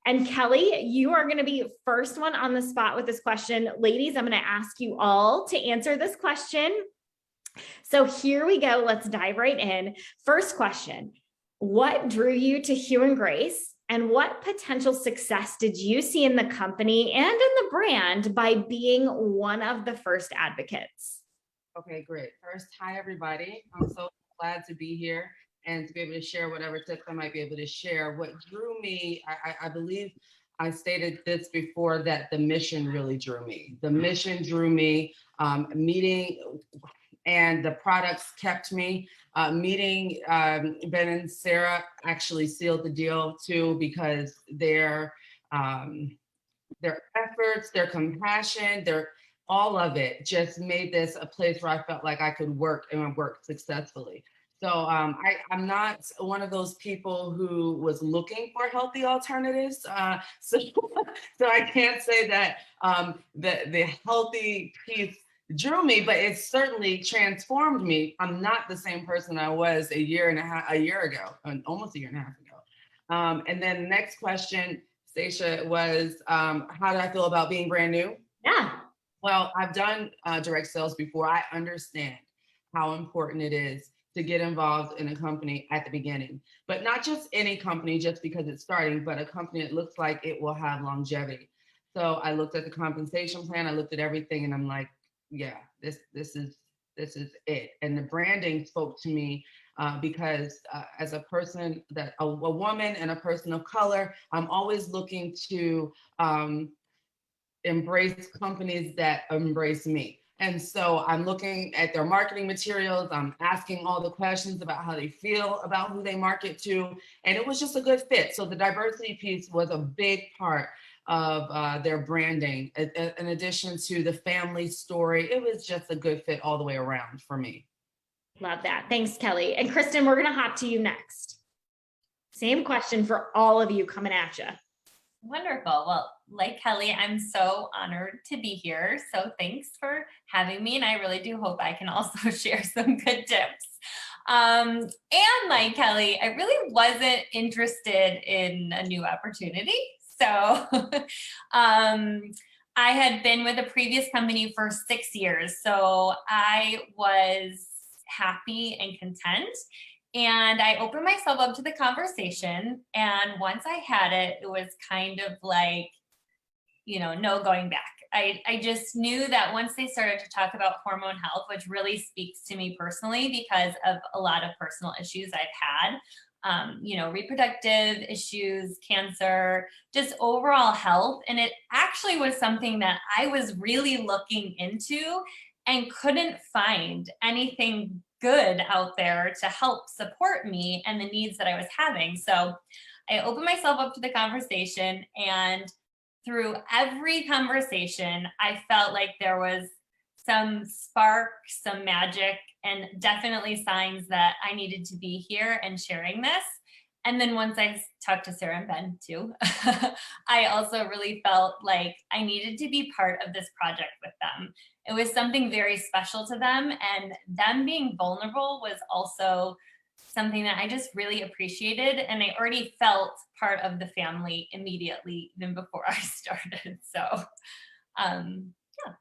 And Kelly, you are going to be first one on the spot with this question. Ladies, I'm going to ask you all to answer this question. So here we go. Let's dive right in. First question. What drew you to Hugh Grace? And what potential success did you see in the company and in the brand by being one of the first advocates? Okay, great. First, hi, everybody. I'm so glad to be here and to be able to share whatever tips I might be able to share. What drew me, I believe I stated this before, that the mission really drew me. The mission drew me, meeting, and the products kept me. Meeting Ben and Sarah actually sealed the deal too, because their efforts, their compassion, all of it just made this a place where I felt like I could work and work successfully. So I'm not one of those people who was looking for healthy alternatives. So I can't say that the healthy piece drew me, but it certainly transformed me. I'm not the same person I was a year ago, almost a year and a half ago. And then the next question, Stacia, was how do I feel about being brand new? Yeah. Well, I've done direct sales before. I understand how important it is to get involved in a company at the beginning, but not just any company just because it's starting, but a company that looks like it will have longevity. So I looked at the compensation plan, I looked at everything, and I'm like, yeah, this is it. And the branding spoke to me because as a person that a woman and a person of color, I'm always looking to embrace companies that embrace me. And so I'm looking at their marketing materials. I'm asking all the questions about how they feel about who they market to. And it was just a good fit. So the diversity piece was a big part of their branding. In addition to the family story, it was just a good fit all the way around for me. Love that. Thanks, Kelly. And Kristen, we're going to hop to you next. Same question for all of you coming at you. Wonderful. Well, like Kelly, I'm so honored to be here. So thanks for having me. And I really do hope I can also share some good tips. And like Kelly, I really wasn't interested in a new opportunity. So I had been with a previous company for 6 years. So I was happy and content. And I opened myself up to the conversation. And once I had it, it was kind of like, no going back. I just knew that once they started to talk about hormone health, which really speaks to me personally because of a lot of personal issues I've had, reproductive issues, cancer, just overall health. And it actually was something that I was really looking into and couldn't find anything good out there to help support me and the needs that I was having. So I opened myself up to the conversation, and through every conversation, I felt like there was some spark, some magic, and definitely signs that I needed to be here and sharing this. And then once I talked to Sarah and Ben too, I also really felt like I needed to be part of this project with them. It was something very special to them, and them being vulnerable was also something that I just really appreciated. And I already felt part of the family immediately, even before I started. So, yeah.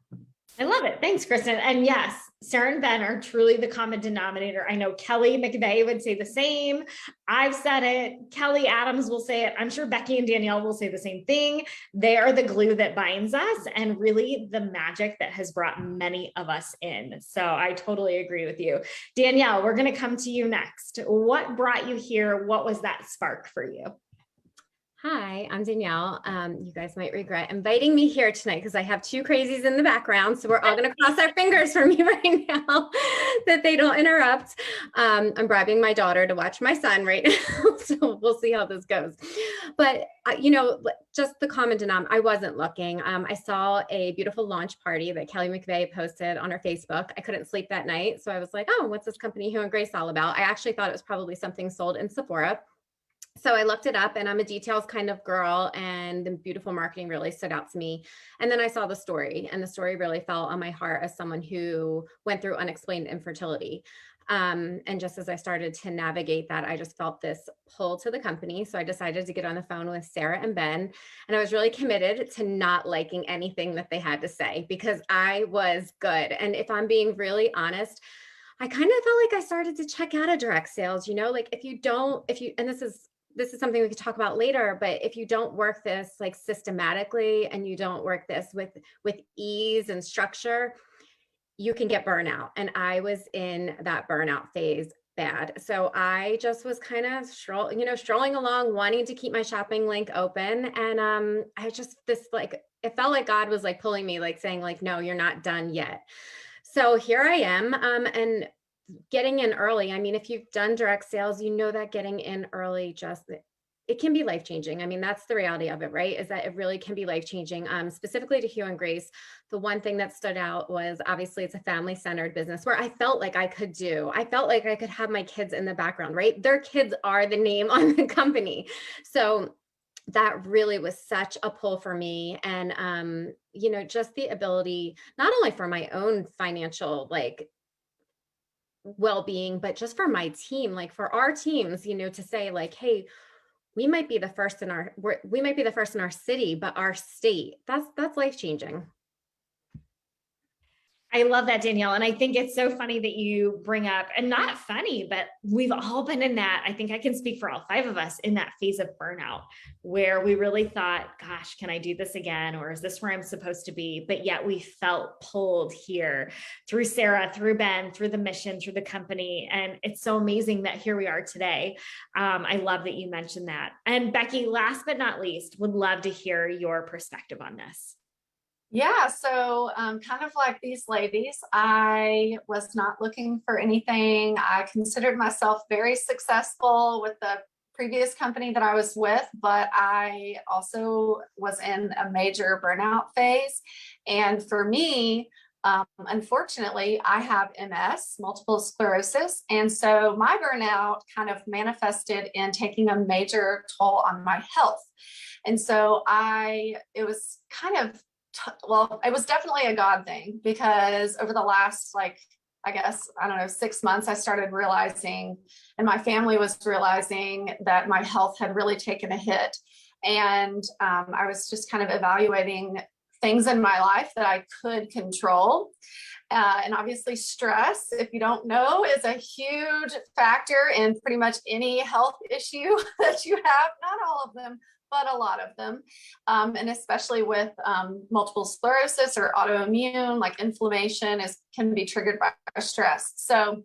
I love it. Thanks, Kristen. And yes, Sarah and Ben are truly the common denominator. I know Kelly McVeigh would say the same. I've said it. Kelly Adams will say it. I'm sure Becky and Danielle will say the same thing. They are the glue that binds us and really the magic that has brought many of us in. So I totally agree with you. Danielle, we're going to come to you next. What brought you here? What was that spark for you? Hi, I'm Danielle. You guys might regret inviting me here tonight because I have two crazies in the background. So we're all going to cross our fingers for me right now that they don't interrupt. I'm bribing my daughter to watch my son right now. So we'll see how this goes. But, just the common denominator, I wasn't looking. I saw a beautiful launch party that Kelly McVeigh posted on her Facebook. I couldn't sleep that night. So I was like, oh, what's this company Hugh Grace all about? I actually thought it was probably something sold in Sephora. So I looked it up, and I'm a details kind of girl, and the beautiful marketing really stood out to me. And then I saw the story, and the story really fell on my heart as someone who went through unexplained infertility. And just as I started to navigate that, I just felt this pull to the company. So I decided to get on the phone with Sarah and Ben. And I was really committed to not liking anything that they had to say because I was good. And if I'm being really honest, I kind of felt like I started to check out of direct sales, like and this is something we could talk about later, but if you don't work this like systematically and you don't work this with ease and structure, you can get burnout. And I was in that burnout phase bad. So I just was kind of strolling along, wanting to keep my shopping link open. And I just it felt like God was like pulling me, like saying like, no, you're not done yet. So here I am, and getting in early. I mean, if you've done direct sales, that getting in early it can be life-changing. I mean, that's the reality of it, right? Is that it really can be life-changing. Specifically to Hugh and Grace, the one thing that stood out was obviously it's a family-centered business where I felt like I could have my kids in the background, right? Their kids are the name on the company. So that really was such a pull for me. And, just the ability, not only for my own financial, well-being, but just for my team, like for our teams, to say like, hey, we might be the first in our city, but our state, that's life-changing. I love that, Danielle. And I think it's so funny that you bring up, and not funny, but we've all been in that. I think I can speak for all 5 of us in that phase of burnout where we really thought, gosh, can I do this again? Or is this where I'm supposed to be? But yet we felt pulled here through Sarah, through Ben, through the mission, through the company. And it's so amazing that here we are today. I love that you mentioned that. And Becky, last but not least, would love to hear your perspective on this. Yeah, so kind of like these ladies, I was not looking for anything. I considered myself very successful with the previous company that I was with, but I also was in a major burnout phase. And for me, unfortunately, I have MS, multiple sclerosis. And so my burnout kind of manifested in taking a major toll on my health. And so it was kind of it was definitely a God thing because over the last, I guess, 6 months, I started realizing, and my family was realizing that my health had really taken a hit. And I was just kind of evaluating things in my life that I could control. And obviously stress, if you don't know, is a huge factor in pretty much any health issue that you have, not all of them, but a lot of them. And especially with multiple sclerosis or autoimmune, like inflammation can be triggered by stress. So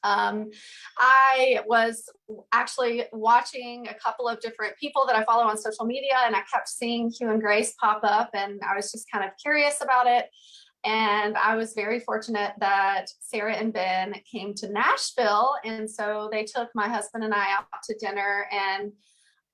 I was actually watching a couple of different people that I follow on social media, and I kept seeing Hugh and Grace pop up, and I was just kind of curious about it. And I was very fortunate that Sarah and Ben came to Nashville. And so they took my husband and I out to dinner, and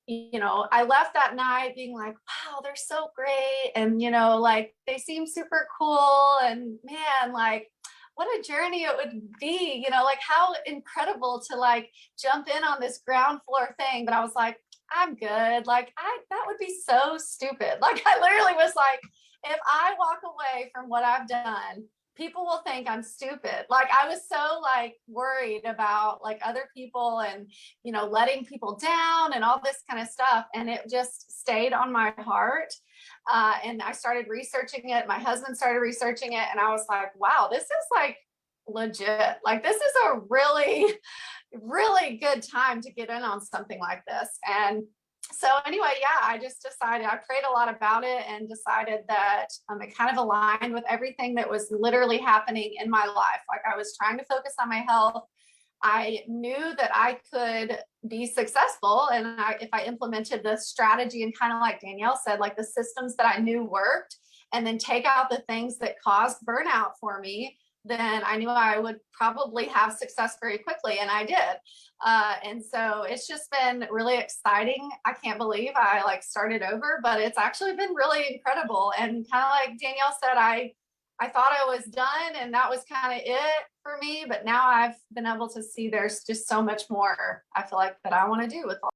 I left that night being like, wow, they're so great. And, they seem super cool. And man, what a journey it would be, how incredible to jump in on this ground floor thing. But I was like, I'm good. That would be so stupid. I literally was like, if I walk away from what I've done, people will think I'm stupid. I was so worried about other people and, letting people down and all this kind of stuff. And it just stayed on my heart. And I started researching it. My husband started researching it. And I was like, wow, this is legit. This is a really, really good time to get in on something like this. And so anyway, yeah, I just decided, I prayed a lot about it and decided that it kind of aligned with everything that was literally happening in my life. I was trying to focus on my health. I knew that I could be successful. And if I implemented the strategy and kind of like Danielle said, the systems that I knew worked, and then take out the things that caused burnout for me, then I knew I would probably have success very quickly. And I did. And so it's just been really exciting. I can't believe I started over, but it's actually been really incredible. And kind of like Danielle said, I thought I was done and that was kind of it for me, but now I've been able to see there's just so much more I feel like that I want to do with all